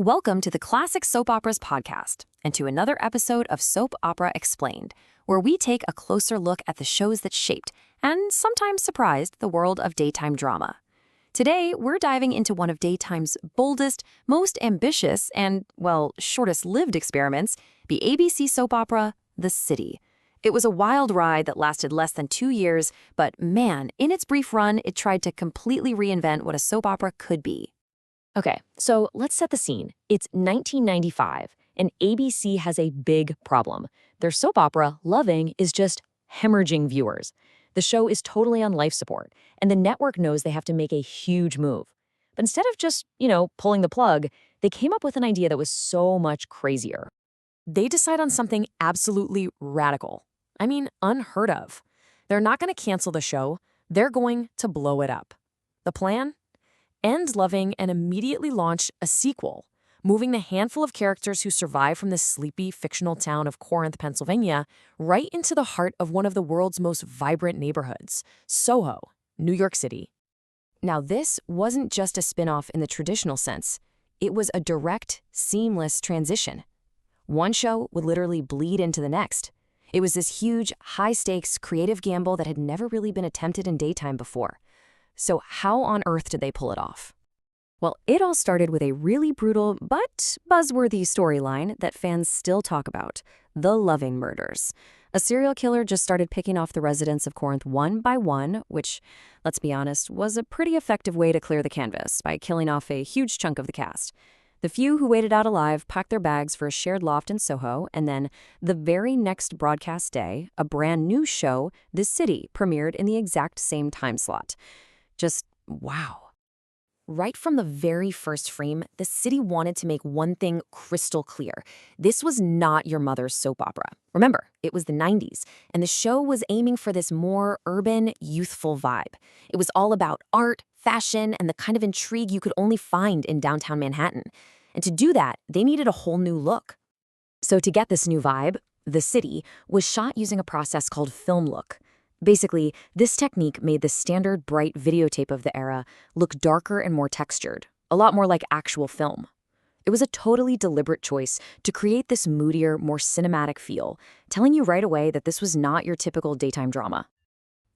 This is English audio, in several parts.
Welcome to the Classic Soap Operas podcast and to another episode of Soap Opera Explained, where we take a closer look at the shows that shaped and sometimes surprised the world of daytime drama. Today, we're diving into one of daytime's boldest, most ambitious, and, well, shortest-lived experiments, the ABC soap opera, The City. It was a wild ride that lasted less than 2 years, but man, in its brief run, it tried to completely reinvent what a soap opera could be. Okay, so let's set the scene. It's 1995, and ABC has a big problem. Their soap opera, Loving, is just hemorrhaging viewers. The show is totally on life support, and the network knows they have to make a huge move. But instead of just, pulling the plug, they came up with an idea that was so much crazier. They decide on something absolutely radical. I mean, unheard of. They're not going to cancel the show. They're going to blow it up. The plan? End Loving and immediately launch a sequel, moving the handful of characters who survive from the sleepy, fictional town of Corinth, Pennsylvania, right into the heart of one of the world's most vibrant neighborhoods, Soho, New York City. Now, this wasn't just a spin-off in the traditional sense. It was a direct, seamless transition. One show would literally bleed into the next. It was this huge, high-stakes, creative gamble that had never really been attempted in daytime before. So how on earth did they pull it off? Well, it all started with a really brutal but buzzworthy storyline that fans still talk about, the Loving murders. A serial killer just started picking off the residents of Corinth one by one, which, let's be honest, was a pretty effective way to clear the canvas by killing off a huge chunk of the cast. The few who waited out alive packed their bags for a shared loft in Soho, and then, the very next broadcast day, a brand new show, The City, premiered in the exact same time slot. Just wow. Right from the very first frame, The City wanted to make one thing crystal clear. This was not your mother's soap opera. Remember, it was the 90s, and the show was aiming for this more urban, youthful vibe. It was all about art, fashion, and the kind of intrigue you could only find in downtown Manhattan. And to do that, they needed a whole new look. So to get this new vibe, The City was shot using a process called film look. Basically, this technique made the standard bright videotape of the era look darker and more textured, a lot more like actual film. It was a totally deliberate choice to create this moodier, more cinematic feel, telling you right away that this was not your typical daytime drama.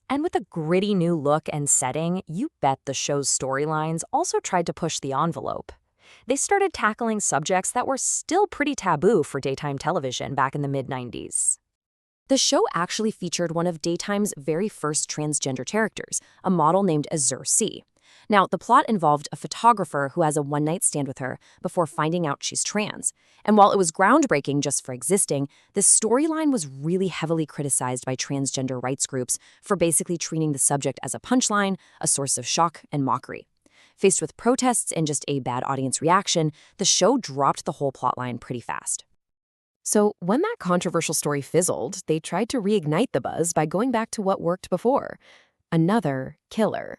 And with a gritty new look and setting, you bet the show's storylines also tried to push the envelope. They started tackling subjects that were still pretty taboo for daytime television back in the mid-90s. The show actually featured one of daytime's very first transgender characters, a model named Azure C. Now, the plot involved a photographer who has a one-night stand with her before finding out she's trans. And while it was groundbreaking just for existing, this storyline was really heavily criticized by transgender rights groups for basically treating the subject as a punchline, a source of shock and mockery. Faced with protests and just a bad audience reaction, the show dropped the whole plotline pretty fast. So when that controversial story fizzled, they tried to reignite the buzz by going back to what worked before. Another killer.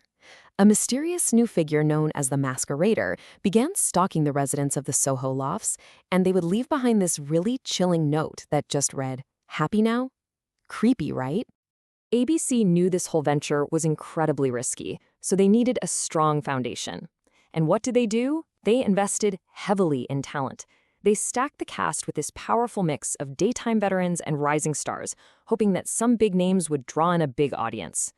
A mysterious new figure known as the Masquerader began stalking the residents of the Soho lofts, and they would leave behind this really chilling note that just read, "Happy now?" Creepy, right? ABC knew this whole venture was incredibly risky, so they needed a strong foundation. And what did they do? They invested heavily in talent. They stacked the cast with this powerful mix of daytime veterans and rising stars, hoping that some big names would draw in a big audience.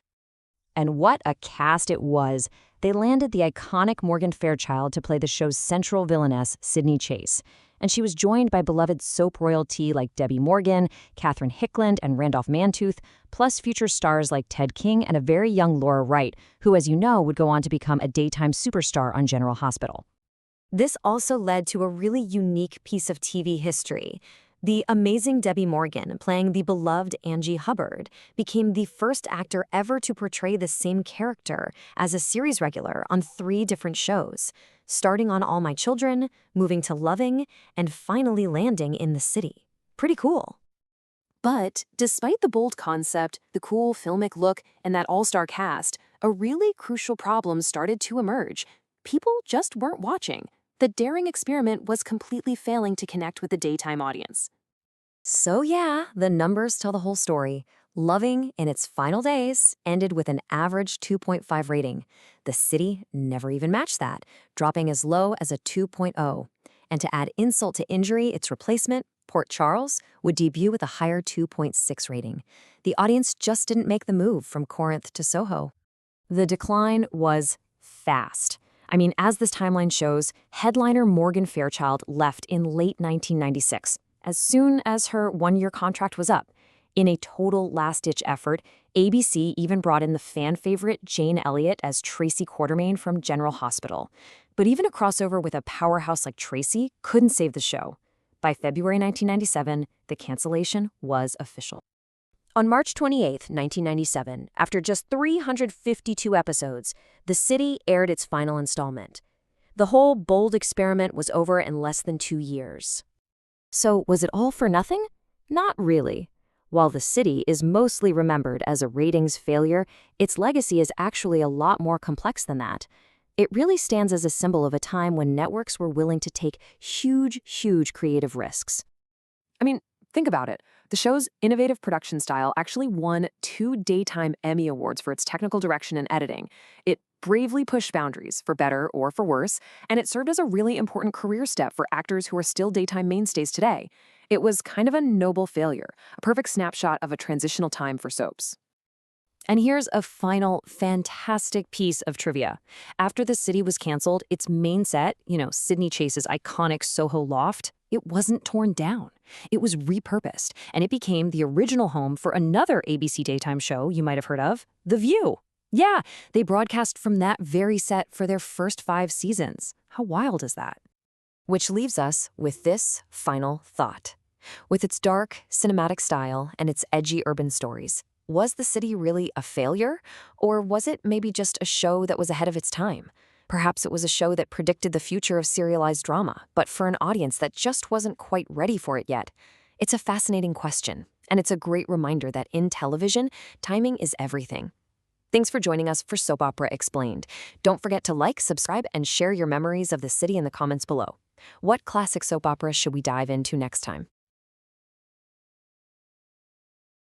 And what a cast it was! They landed the iconic Morgan Fairchild to play the show's central villainess, Sydney Chase. And she was joined by beloved soap royalty like Debbie Morgan, Catherine Hickland, and Randolph Mantooth, plus future stars like Ted King and a very young Laura Wright, who, as you know, would go on to become a daytime superstar on General Hospital. This also led to a really unique piece of TV history. The amazing Debbie Morgan, playing the beloved Angie Hubbard, became the first actor ever to portray the same character as a series regular on 3 different shows, starting on All My Children, moving to Loving, and finally landing in The City. Pretty cool. But despite the bold concept, the cool filmic look, and that all-star cast, a really crucial problem started to emerge. People just weren't watching. The daring experiment was completely failing to connect with the daytime audience. So yeah, the numbers tell the whole story. Loving, in its final days, ended with an average 2.5 rating. The City never even matched that, dropping as low as a 2.0. And to add insult to injury, its replacement, Port Charles, would debut with a higher 2.6 rating. The audience just didn't make the move from Corinth to Soho. The decline was fast. I mean, as this timeline shows, headliner Morgan Fairchild left in late 1996, as soon as her one-year contract was up. In a total last-ditch effort, ABC even brought in the fan favorite Jane Elliott as Tracy Quartermain from General Hospital. But even a crossover with a powerhouse like Tracy couldn't save the show. By February 1997, the cancellation was official. On March 28, 1997, after just 352 episodes, The City aired its final installment. The whole bold experiment was over in less than 2 years. So was it all for nothing? Not really. While The City is mostly remembered as a ratings failure, its legacy is actually a lot more complex than that. It really stands as a symbol of a time when networks were willing to take huge creative risks. I mean, think about it. The show's innovative production style actually won 2 Daytime Emmy Awards for its technical direction and editing. It bravely pushed boundaries, for better or for worse, and it served as a really important career step for actors who are still daytime mainstays today. It was kind of a noble failure, a perfect snapshot of a transitional time for soaps. And here's a final fantastic piece of trivia. After The City was canceled, its main set, Sydney Chase's iconic Soho loft, it wasn't torn down. It was repurposed, and it became the original home for another ABC daytime show you might have heard of, The View. Yeah, they broadcast from that very set for their first 5 seasons. How wild is that? Which leaves us with this final thought. With its dark, cinematic style and its edgy urban stories, was The City really a failure? Or was it maybe just a show that was ahead of its time? Perhaps it was a show that predicted the future of serialized drama, but for an audience that just wasn't quite ready for it yet. It's a fascinating question, and it's a great reminder that in television, timing is everything. Thanks for joining us for Soap Opera Explained. Don't forget to like, subscribe, and share your memories of The City in the comments below. What classic soap opera should we dive into next time?